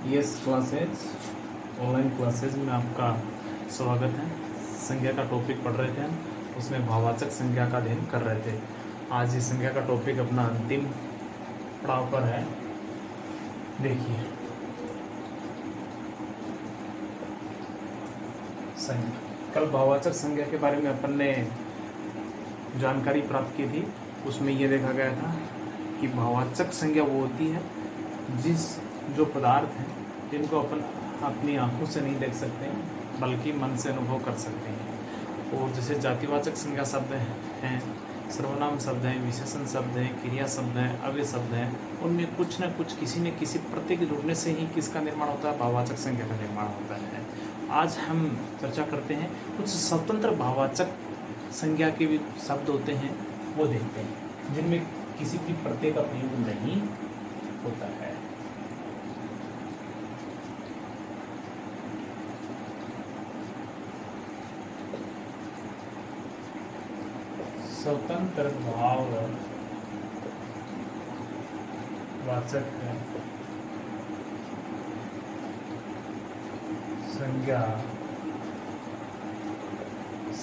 Yes classes, online classes में आपका स्वागत है। संज्ञा का टॉपिक पढ़ रहे थे हम, उसमें भाववाचक संज्ञा का अध्ययन कर रहे थे। आज ये संज्ञा का टॉपिक अपना अंतिम पड़ाव पर है। देखिए, संज्ञा, कल भाववाचक संज्ञा के बारे में अपन ने जानकारी प्राप्त की थी। उसमें ये देखा गया था कि भाववाचक संज्ञा वो होती है जो पदार्थ हैं जिनको अपन अपनी आंखों से नहीं देख सकते बल्कि मन से अनुभव कर सकते हैं। और जैसे जातिवाचक संज्ञा शब्द हैं, सर्वनाम शब्द हैं, विशेषण शब्द हैं, क्रिया शब्द हैं, अव्यय शब्द हैं, उनमें कुछ न कुछ किसी न किसी प्रत्यय के जुड़ने से ही किसका निर्माण होता है? भाववाचक संज्ञा का निर्माण होता है। आज हम चर्चा करते हैं कुछ स्वतंत्र भाववाचक संज्ञा के भी शब्द होते हैं, वो देखते हैं जिनमें किसी भी प्रत्यय का प्रयोग नहीं होता है। स्वतंत्र भाववाचक संज्ञा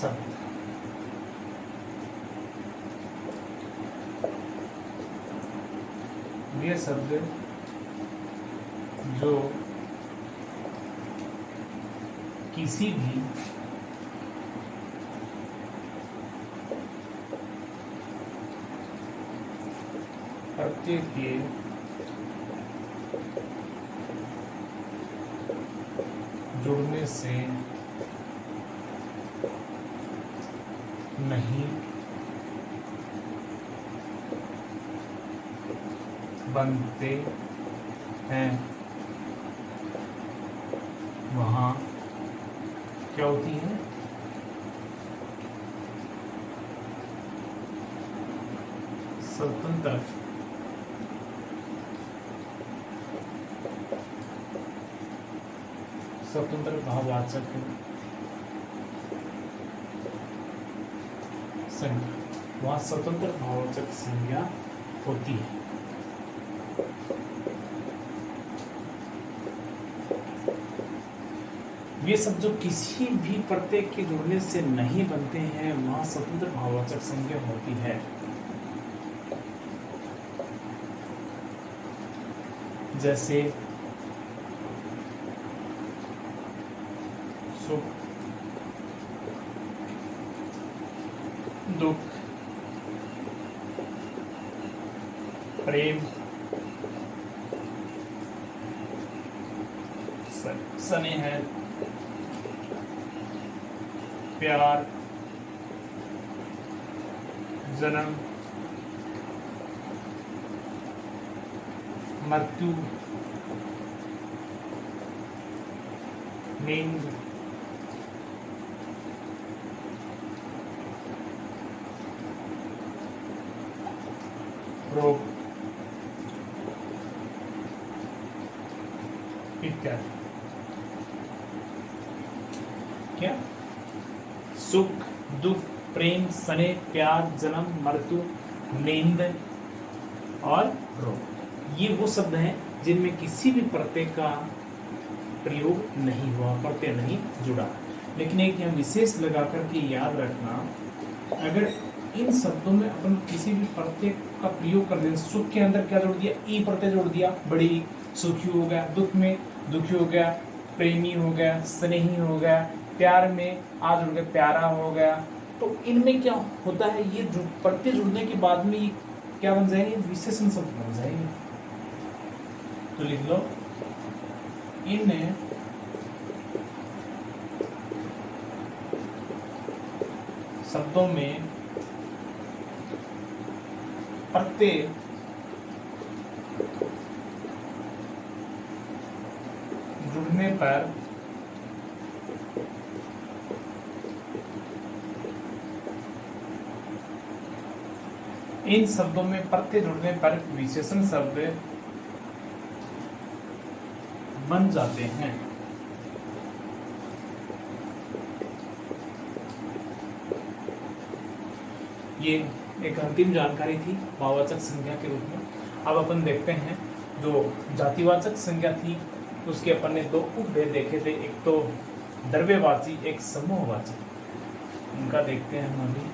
शब्द ये शब्द जो किसी भी प्रत्यय के जुड़ने से नहीं बनते हैं, वहाँ क्या होती है? स्वतंत्र भाववाचक संज्ञा, वहाँ स्वतंत्र भाववाचक संज्ञा होती है। ये सब जो किसी भी प्रत्यय के जुड़ने से नहीं बनते हैं, वहाँ स्वतंत्र भाववाचक संज्ञा होती है। जैसे सुख, दुख, प्रेम, स्नेह, प्यार, जन्म, मृत्यु, नींद, रोग इत्यादि। क्या? सुख, दुख, प्रेम, स्नेह, प्यार, जन्म, मृत्यु, नींद और रोग, ये वो शब्द हैं जिनमें किसी भी प्रत्यय का प्रयोग नहीं हुआ, प्रत्यय नहीं जुड़ा। लेकिन एक यहाँ विशेष लगा करके याद रखना, अगर इन शब्दों में अपन किसी भी प्रत्यय का प्रयोग कर दें, सुख के अंदर क्या जोड़ दिया? ई प्रत्यय जोड़ दिया, बड़ी सुखी हो गया, दुख में दुखी हो गया, प्रेमी हो गया, स्नेही हो गया, प्यार में आ जुड़ गया, प्यारा हो गया। तो इनमें क्या होता है? ये प्रत्यय जुड़ने के बाद में ये क्या बन जाएंगे? विशेषण शब्द बन जाएंगे। तो लिख लो, इन शब्दों में प्रत्यय जुड़ने पर इन शब्दों में प्रत्यय जुड़ने पर विशेषण शब्द बन जाते हैं। ये एक अंतिम जानकारी थी भाववाचक संज्ञा के रूप में। अब अपन देखते हैं जो जातिवाचक संज्ञा थी उसके अपन ने दो उपभेद देखे थे, एक तो द्रव्यवाची, एक समूहवाची। उनका देखते हैं हम अभी।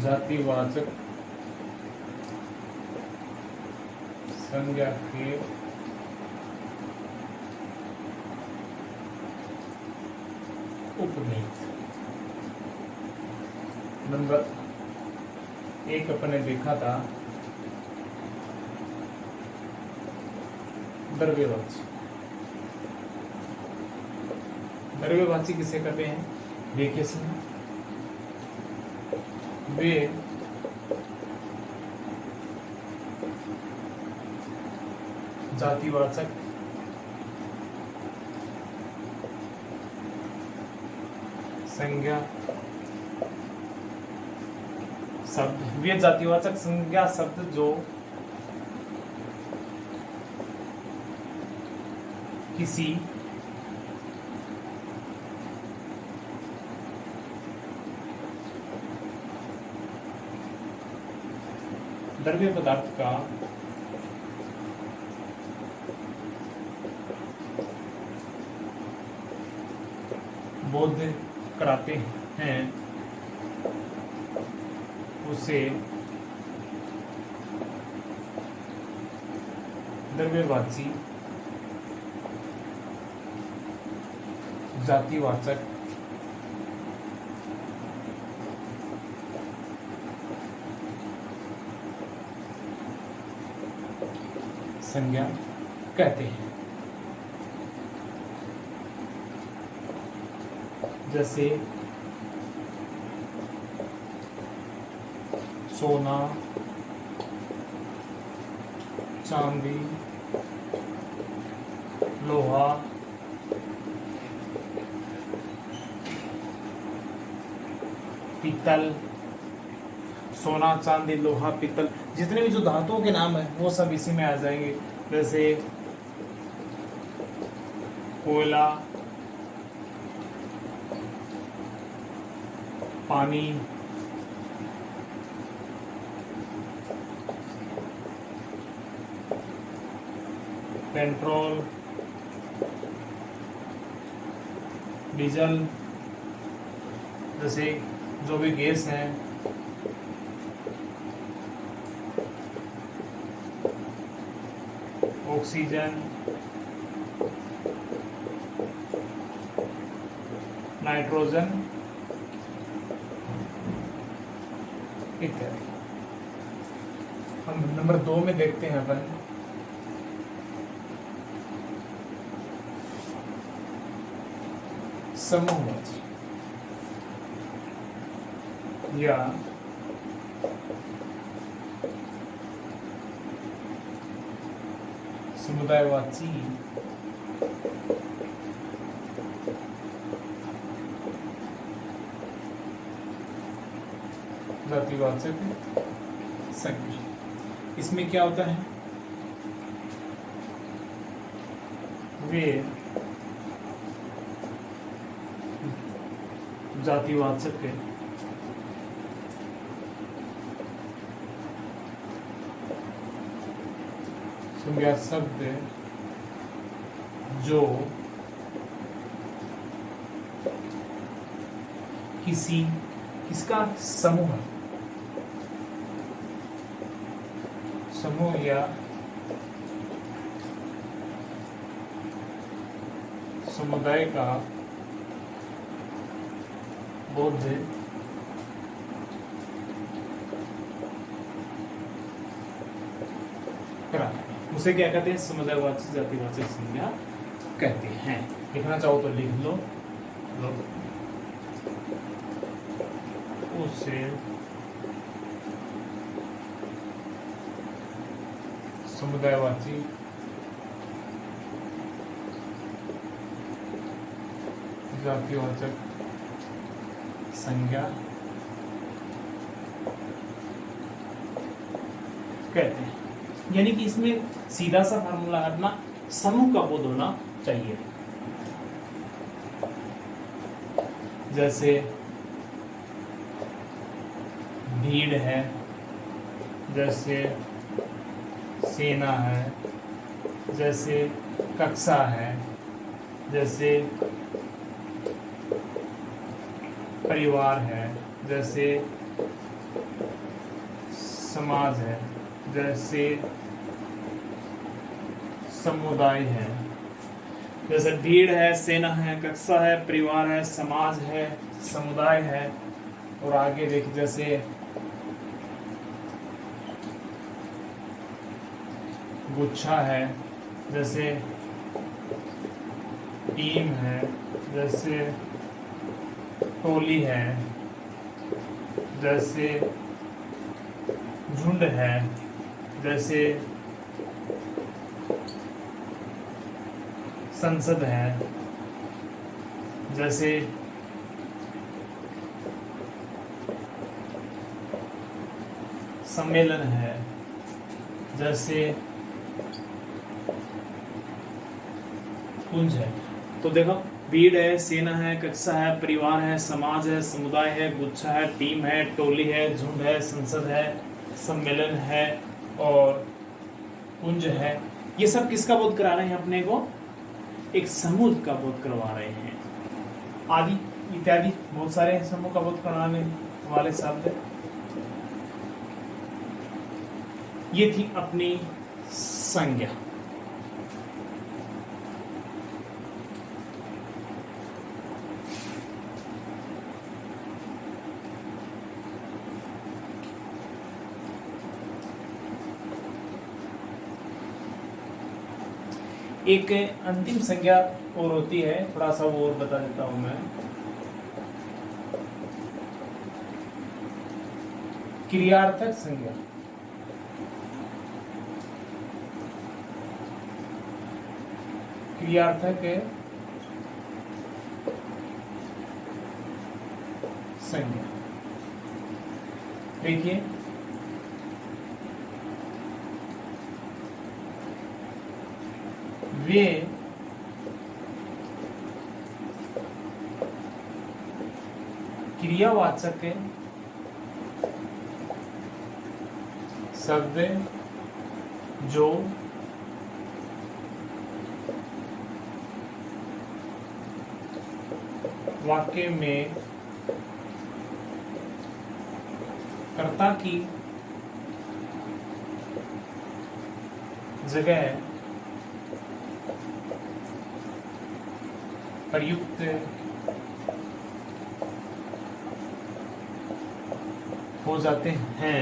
जातिवाचक संज्ञा के उपभेद। नंबर एक अपन ने देखा था द्रव्यवाची। द्रव्यवाची किसे कहते हैं? देखिए सुनो, वे जातिवाचक संज्ञा शब्द, वे जातिवाचक संज्ञा शब्द जो किसी द्रव्य पदार्थ का बोध कराते हैं उसे द्रव्यवाची जातिवाचक संज्ञा कहते हैं। जैसे सोना, चांदी, लोहा, पीतल, सोना, चांदी, लोहा, पीतल, जितने भी जो धातुओं के नाम है वो सब इसी में आ जाएंगे। जैसे कोयला, पानी, पेट्रोल, डीजल, जैसे जो भी गैस है, ऑक्सीजन, नाइट्रोजन इत्यादि। हम नंबर 2 में देखते हैं अपन समूहवाची या समुदायवाची जातिवाचक संज्ञा। इसमें क्या होता है? वे जातिवाचक संज्ञा शब्द जो किसका समूह या समुदाय का बोध करा, उसे क्या कहते हैं? समुदायवाची जातिवाचक संज्ञा कहते हैं। लिखना चाहो तो लिख लो, उसे समुदायवाची जातिवाचक संज्ञा कहते हैं। यानी कि इसमें सीधा सा फार्मूला करना समूह का बोध होना चाहिए। जैसे भीड़ है, जैसे सेना है, जैसे कक्षा है, जैसे परिवार है, जैसे समाज है, जैसे समुदाय है। जैसे भीड़ है, सेना है, कक्षा है, परिवार है, समाज है, समुदाय है। और आगे देखिए, जैसे गुच्छा है, जैसे टीम है, जैसे टोली है, जैसे झुंड है, जैसे संसद है, जैसे सम्मेलन है, जैसे पुंज है। तो देखो, भीड़ है, सेना है, कक्षा है, परिवार है, समाज है, समुदाय है, गुच्छा है, टीम है, टोली है, झुंड है, संसद है, सम्मेलन है और पुंज है। ये सब किसका बोध करा रहे हैं अपने को? एक समूह का बोध करवा रहे हैं। आदि इत्यादि बहुत सारे समूह का बोध कराने वाले शब्द। ये थी अपनी संज्ञा। एक अंतिम संज्ञा और होती है, थोड़ा सा वो और बता देता हूं मैं। क्रियार्थक संज्ञा। क्रियार्थक संज्ञा देखिए, वे क्रियावाचक शब्द जो वाक्य में कर्ता की जगह प्रयुक्त हो जाते हैं,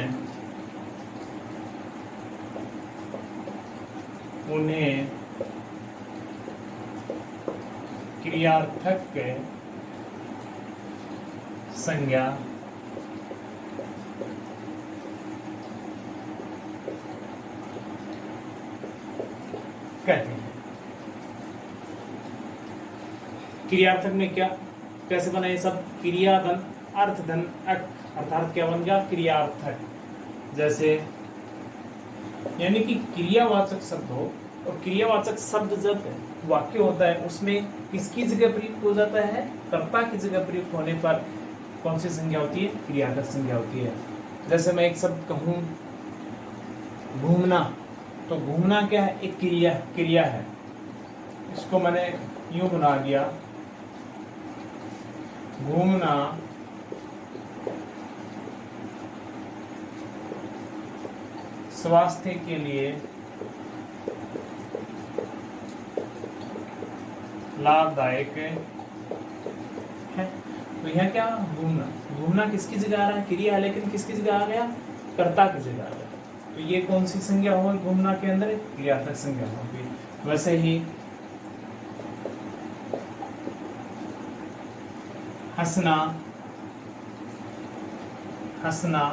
उन्हें क्रियार्थक संज्ञा कहते हैं। क्रियार्थक में क्या कैसे बना ये सब? क्रिया धन अर्थ धन अक, अर्थात क्या बन गया? क्रियार्थक। जैसे यानी कि क्रियावाचक शब्द हो, और क्रियावाचक शब्द जब वाक्य होता है उसमें किसकी जगह प्रयुक्त हो जाता है? कर्ता की जगह प्रयुक्त होने पर कौन सी संज्ञा होती है? क्रियार्थक संज्ञा होती है। जैसे मैं एक शब्द कहूं घूमना, तो घूमना क्या है? एक क्रिया है। इसको मैंने यूं बना दिया, घूमना स्वास्थ्य के लिए लाभदायक है। तो यह क्या? घूमना। घूमना किसकी जगह आ रहा है? क्रिया है, लेकिन किसकी जगह आ गया? कर्ता की जगह आ गया। तो ये कौन सी संज्ञा होगी घूमना के अंदर? क्रियार्थक संज्ञा होगी। वैसे ही हंसना, हंसना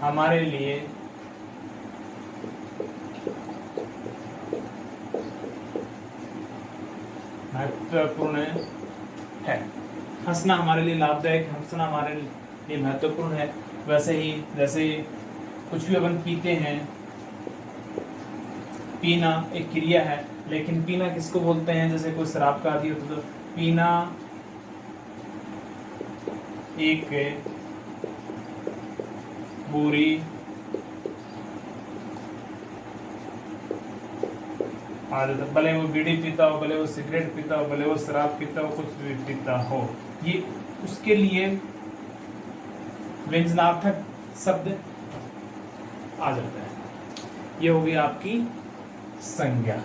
हमारे लिए महत्वपूर्ण है। हंसना हमारे लिए लाभदायक, हंसना हमारे लिए महत्वपूर्ण है। वैसे ही जैसे कुछ भी अपन पीते हैं, पीना एक क्रिया है, लेकिन पीना किसको बोलते हैं? जैसे कोई शराब का आदि होता तो पीना एक बुरी आदत है। भले वो बीड़ी पीता हो, भले वो सिगरेट पीता हो, भले वो शराब पीता हो, कुछ भी पीता हो, ये उसके लिए व्यंजनार्थक शब्द आ जाता है। ये हो गई आपकी संज्ञा।